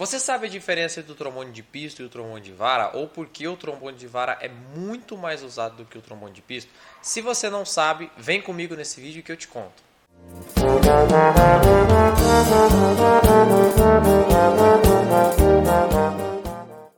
Você sabe a diferença entre o trombone de pisto e o trombone de vara? Ou por que o trombone de vara é muito mais usado do que o trombone de pisto? Se você não sabe, vem comigo nesse vídeo que eu te conto.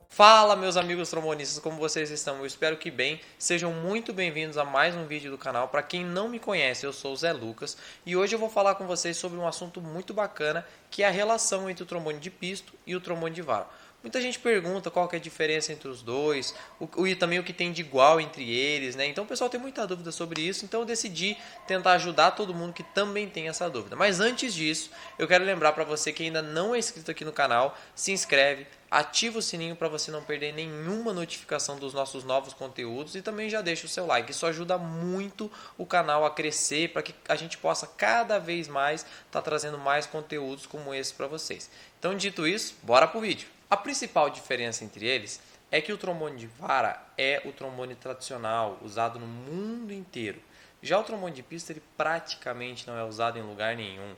Fala, meus amigos trombonistas, como vocês estão? Eu espero que bem. Sejam muito bem-vindos a mais um vídeo do canal. Para quem não me conhece, eu sou o Zé Lucas e hoje eu vou falar com vocês sobre um assunto muito bacana, que é a relação entre o trombone de pisto e o trombone de vara. Muita gente pergunta qual que é a diferença entre os dois, e também o que tem de igual entre eles, né? Então o pessoal tem muita dúvida sobre isso, então eu decidi tentar ajudar todo mundo que também tem essa dúvida. Mas antes disso, eu quero lembrar para você que ainda não é inscrito aqui no canal, se inscreve, ativa o sininho para você não perder nenhuma notificação dos nossos novos conteúdos e também já deixa o seu like. Isso ajuda muito o canal a crescer para que a gente possa cada vez mais estar trazendo mais conteúdos como esse para vocês. Então, dito isso, bora pro vídeo. A principal diferença entre eles é que o trombone de vara é o trombone tradicional, usado no mundo inteiro. Já o trombone de pista ele praticamente não é usado em lugar nenhum.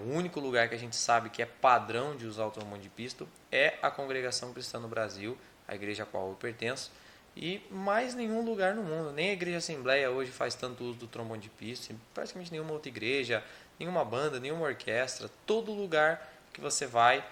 O único lugar que a gente sabe que é padrão de usar o trombone de pisto é a Congregação Cristã no Brasil, a igreja a qual eu pertenço, e mais nenhum lugar no mundo. Nem a Igreja Assembleia hoje faz tanto uso do trombone de pisto, praticamente nenhuma outra igreja, nenhuma banda, nenhuma orquestra, todo lugar que você vai,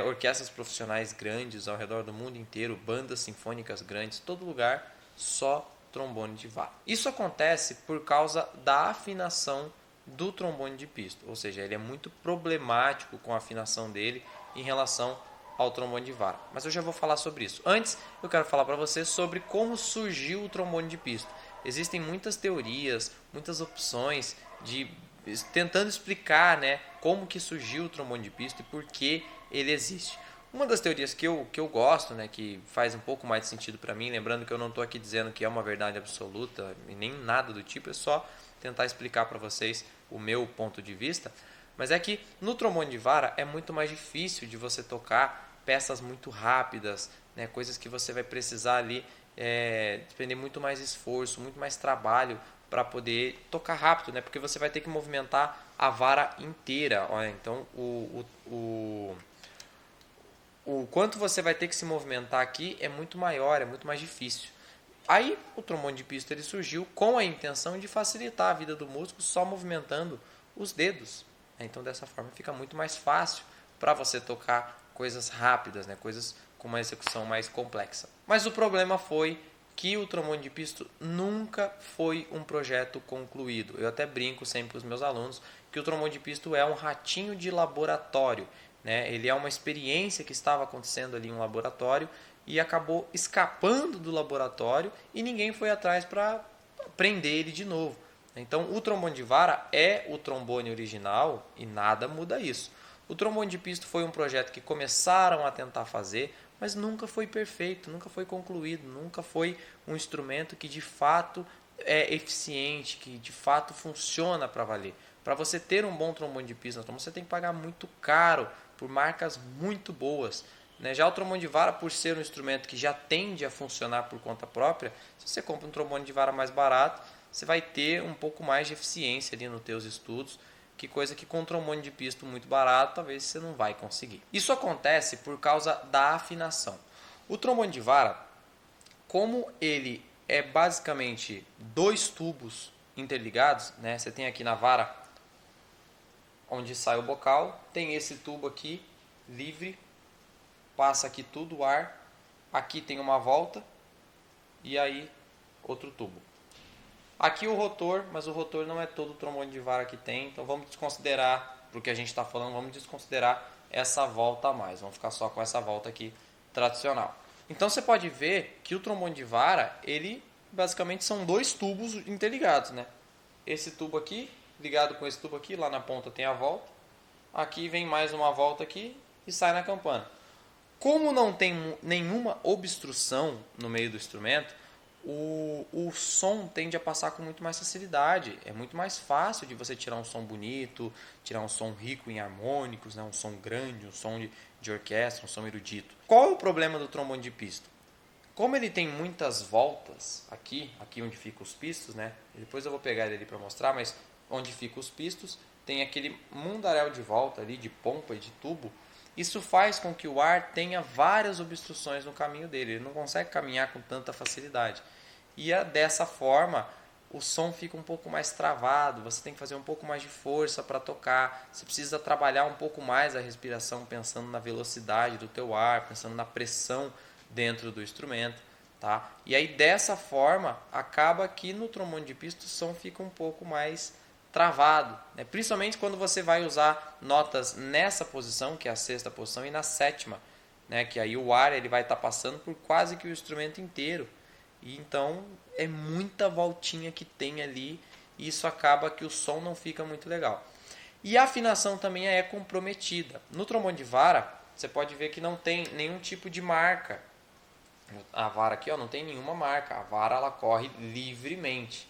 orquestras profissionais grandes ao redor do mundo inteiro, bandas sinfônicas grandes, todo lugar só trombone de vara. Isso acontece por causa da afinação do trombone de pisto, ou seja, ele é muito problemático com a afinação dele em relação ao trombone de vara. Mas eu já vou falar sobre isso. Antes, eu quero falar para você sobre como surgiu o trombone de pisto. Existem muitas teorias, muitas opções tentando explicar, como que surgiu o trombone de pisto e por que ele existe. Uma das teorias que eu gosto, que faz um pouco mais de sentido para mim, lembrando que eu não estou aqui dizendo que é uma verdade absoluta e nem nada do tipo, é só tentar explicar para vocês o meu ponto de vista, mas é que no trombone de vara é muito mais difícil de você tocar peças muito rápidas, coisas que você vai precisar ali despender muito mais esforço, muito mais trabalho para poder tocar rápido, porque você vai ter que movimentar a vara inteira. Olha, então o quanto você vai ter que se movimentar aqui é muito maior, é muito mais difícil. Aí o trombone de pisto ele surgiu com a intenção de facilitar a vida do músico só movimentando os dedos. Então dessa forma fica muito mais fácil para você tocar coisas rápidas, coisas com uma execução mais complexa. Mas o problema foi que o trombone de pisto nunca foi um projeto concluído. Eu até brinco sempre com os meus alunos que o trombone de pisto é um ratinho de laboratório. Ele é uma experiência que estava acontecendo ali em um laboratório e acabou escapando do laboratório e ninguém foi atrás para prender ele de novo. Então o trombone de vara é o trombone original e nada muda isso. O trombone de pisto foi um projeto que começaram a tentar fazer, mas nunca foi perfeito, nunca foi concluído, nunca foi um instrumento que de fato é eficiente, que de fato funciona para valer. Para você ter um bom trombone de pisto, você tem que pagar muito caro por marcas muito boas. Já o trombone de vara, por ser um instrumento que já tende a funcionar por conta própria, se você compra um trombone de vara mais barato, você vai ter um pouco mais de eficiência ali nos teus estudos, que coisa que com um trombone de pisto muito barato, talvez você não vai conseguir. Isso acontece por causa da afinação. O trombone de vara, como ele é basicamente dois tubos interligados, você tem aqui na vara onde sai o bocal, tem esse tubo aqui livre, passa aqui tudo o ar, aqui tem uma volta e aí outro tubo. Aqui o rotor, mas o rotor não é todo o trombone de vara que tem, então vamos desconsiderar, porque a gente está falando, vamos desconsiderar essa volta a mais, vamos ficar só com essa volta aqui tradicional. Então você pode ver que o trombone de vara, ele basicamente são dois tubos interligados, Esse tubo aqui, ligado com esse tubo aqui, lá na ponta tem a volta, aqui vem mais uma volta aqui e sai na campana. Como não tem nenhuma obstrução no meio do instrumento, o som tende a passar com muito mais facilidade. É muito mais fácil de você tirar um som bonito, tirar um som rico em harmônicos, um som grande, um som de orquestra, um som erudito. Qual é o problema do trombone de pisto? Como ele tem muitas voltas aqui onde ficam os pistos, depois eu vou pegar ele ali para mostrar, mas onde ficam os pistos, tem aquele mundaréu de volta ali, de pompa e de tubo, Isso faz com que o ar tenha várias obstruções no caminho dele, ele não consegue caminhar com tanta facilidade. E dessa forma, o som fica um pouco mais travado, você tem que fazer um pouco mais de força para tocar, você precisa trabalhar um pouco mais a respiração pensando na velocidade do teu ar, pensando na pressão dentro do instrumento. Tá? E aí dessa forma acaba que no trombone de pista o som fica um pouco mais travado, né? Principalmente quando você vai usar notas nessa posição, que é a sexta posição, e na sétima, né? Que aí o ar ele vai estar passando por quase que o instrumento inteiro. E então é muita voltinha que tem ali e isso acaba que o som não fica muito legal. E a afinação também é comprometida. No trombone de vara, você pode ver que não tem nenhum tipo de marca. A vara aqui, ó, não tem nenhuma marca. A vara ela corre livremente.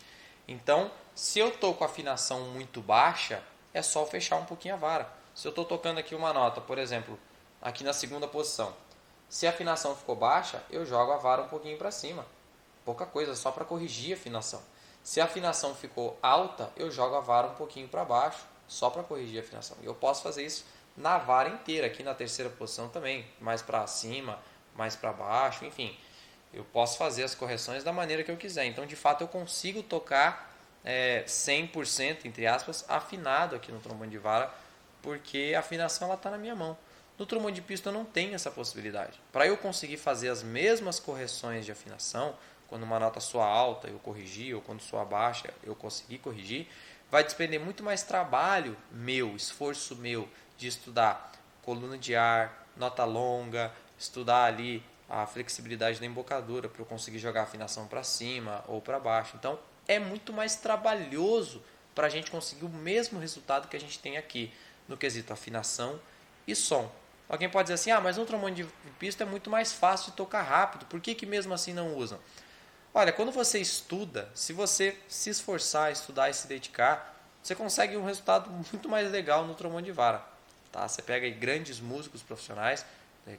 Então, se eu estou com a afinação muito baixa, é só fechar um pouquinho a vara. Se eu estou tocando aqui uma nota, por exemplo, aqui na segunda posição, se a afinação ficou baixa, eu jogo a vara um pouquinho para cima. Pouca coisa, só para corrigir a afinação. Se a afinação ficou alta, eu jogo a vara um pouquinho para baixo, só para corrigir a afinação. E eu posso fazer isso na vara inteira, aqui na terceira posição também, mais para cima, mais para baixo, enfim. Eu posso fazer as correções da maneira que eu quiser. Então, de fato, eu consigo tocar 100%, entre aspas, afinado aqui no trombone de vara, porque a afinação está na minha mão. No trombone de pista eu não tenho essa possibilidade. Para eu conseguir fazer as mesmas correções de afinação, quando uma nota soa alta eu corrigir, ou quando soa baixa eu conseguir corrigir, vai despender muito mais trabalho meu, esforço meu, de estudar coluna de ar, nota longa, estudar ali a flexibilidade da embocadura para eu conseguir jogar a afinação para cima ou para baixo. Então é muito mais trabalhoso para a gente conseguir o mesmo resultado que a gente tem aqui no quesito afinação e som. Alguém pode dizer assim, mas no trombone de pista é muito mais fácil de tocar rápido, por que mesmo assim não usam? Olha, quando você estuda, se você se esforçar, estudar e se dedicar, você consegue um resultado muito mais legal no trombone de vara. Tá? Você pega aí grandes músicos profissionais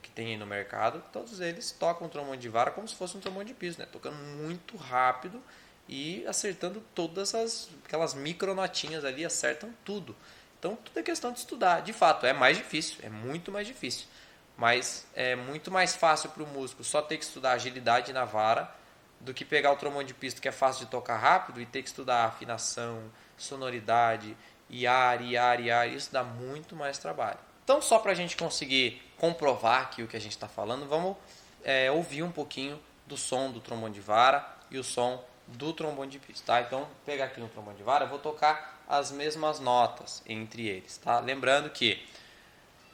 que tem aí no mercado, todos eles tocam trombone de vara como se fosse um trombone de piso, né? Tocando muito rápido e acertando todas aquelas micronotinhas ali, acertam tudo. Então tudo é questão de estudar. De fato, é mais difícil, é muito mais difícil. Mas é muito mais fácil para o músico só ter que estudar agilidade na vara do que pegar o trombone de pista que é fácil de tocar rápido e ter que estudar afinação, sonoridade, iar. Isso dá muito mais trabalho. Então, só para a gente conseguir comprovar aqui o que a gente está falando, vamos ouvir um pouquinho do som do trombone de vara e o som do trombone de pista. Tá? Então, vou pegar aqui no trombone de vara, eu vou tocar as mesmas notas entre eles. Tá? Lembrando que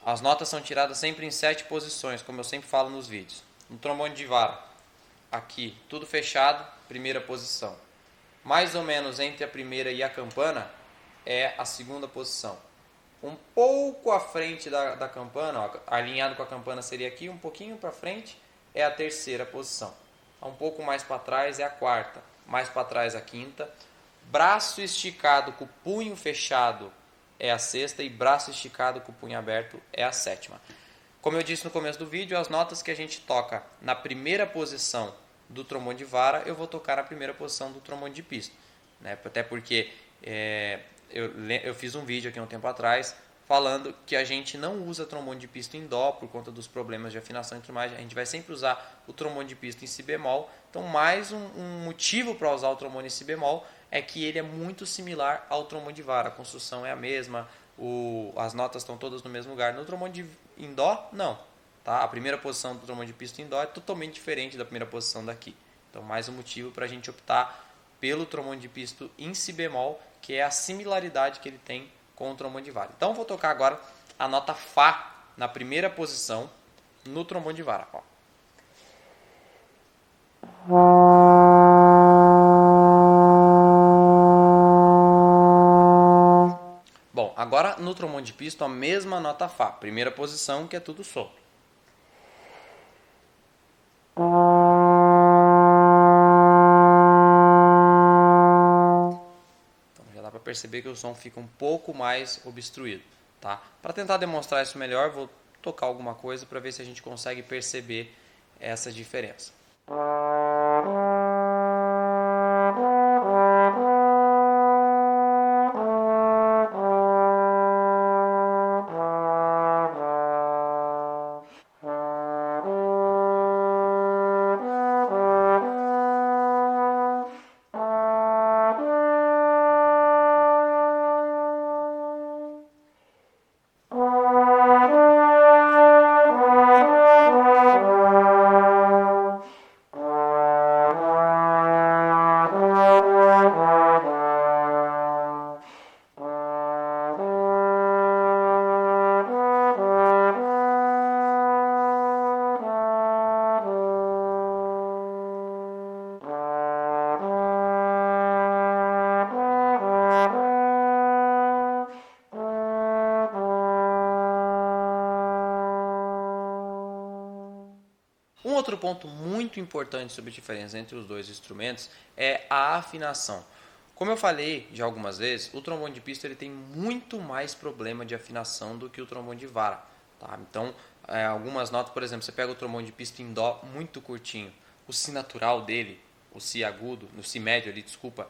as notas são tiradas sempre em 7 posições, como eu sempre falo nos vídeos. No trombone de vara, aqui, tudo fechado, primeira posição. Mais ou menos entre a primeira e a campana é a segunda posição. Um pouco à frente da campana, ó, alinhado com a campana seria aqui, um pouquinho para frente é a terceira posição. Um pouco mais para trás é a quarta, mais para trás a quinta. Braço esticado com o punho fechado é a sexta e braço esticado com o punho aberto é a sétima. Como eu disse no começo do vídeo, as notas que a gente toca na primeira posição do trombone de vara, eu vou tocar na primeira posição do trombone de pista. Né? Até porque eu fiz um vídeo aqui um tempo atrás falando que a gente não usa trombone de pista em dó por conta dos problemas de afinação e tudo mais. A gente vai sempre usar o trombone de pista em si bemol. Então, mais um motivo para usar o trombone em si bemol é que ele é muito similar ao trombone de vara. A construção é a mesma, as notas estão todas no mesmo lugar. No trombone em dó, não. Tá? A primeira posição do trombone de pista em dó é totalmente diferente da primeira posição daqui. Então, mais um motivo para a gente optar pelo trombone de pista em si bemol, que é a similaridade que ele tem com o trombone de vara. Então, eu vou tocar agora a nota Fá na primeira posição no trombone de vara. Ó. Bom, agora no trombone de pista a mesma nota Fá, primeira posição, que é tudo solto. Então já dá para perceber que o som fica um pouco mais obstruído, tá? Para tentar demonstrar isso melhor, vou tocar alguma coisa para ver se a gente consegue perceber essa diferença. outro ponto muito importante sobre a diferença entre os dois instrumentos é a afinação. Como eu falei já algumas vezes, o trombone de pista ele tem muito mais problema de afinação do que o trombone de vara. Tá? Então, algumas notas, por exemplo, você pega o trombone de pista em dó muito curtinho, o si natural dele, o si agudo, no si médio ali, desculpa,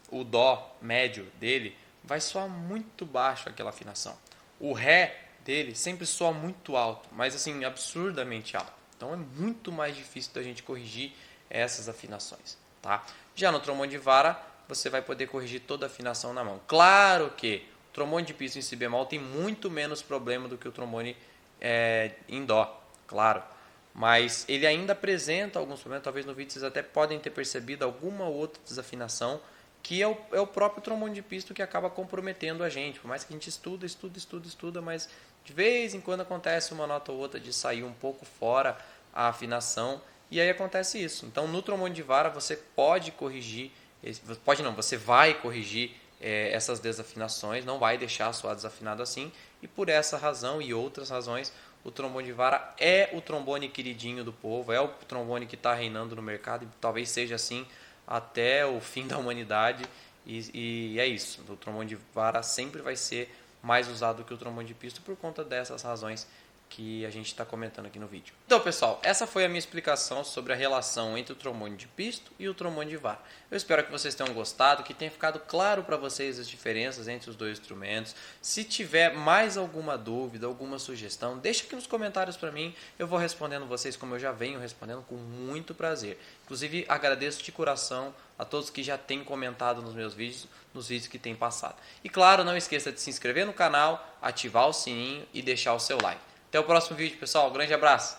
o dó médio dele vai soar muito baixo aquela afinação. O ré dele sempre soa muito alto, mas assim, absurdamente alto. Então é muito mais difícil da gente corrigir essas afinações, tá? Já no trombone de vara, você vai poder corrigir toda a afinação na mão. Claro que o trombone de pista em si bemol tem muito menos problema do que o trombone em dó, claro. Mas ele ainda apresenta alguns problemas, talvez no vídeo vocês até podem ter percebido alguma outra desafinação, que é o próprio trombone de pista que acaba comprometendo a gente. Por mais que a gente estuda, mas de vez em quando acontece uma nota ou outra de sair um pouco fora a afinação, e aí acontece isso. Então no trombone de vara você pode corrigir, você vai corrigir essas desafinações, não vai deixar soar desafinado assim, e por essa razão e outras razões, o trombone de vara é o trombone queridinho do povo, é o trombone que está reinando no mercado, e talvez seja assim até o fim da humanidade, e é isso. O trombone de vara sempre vai ser mais usado que o trombone de pista por conta dessas razões que a gente está comentando aqui no vídeo. Então, pessoal, essa foi a minha explicação sobre a relação entre o trombone de pisto e o trombone de vara. Eu espero que vocês tenham gostado, que tenha ficado claro para vocês as diferenças entre os dois instrumentos. Se tiver mais alguma dúvida, alguma sugestão, deixa aqui nos comentários para mim. Eu vou respondendo vocês como eu já venho respondendo com muito prazer. Inclusive, agradeço de coração a todos que já têm comentado nos meus vídeos, nos vídeos que têm passado. E claro, não esqueça de se inscrever no canal, ativar o sininho e deixar o seu like. Até o próximo vídeo, pessoal. Um grande abraço.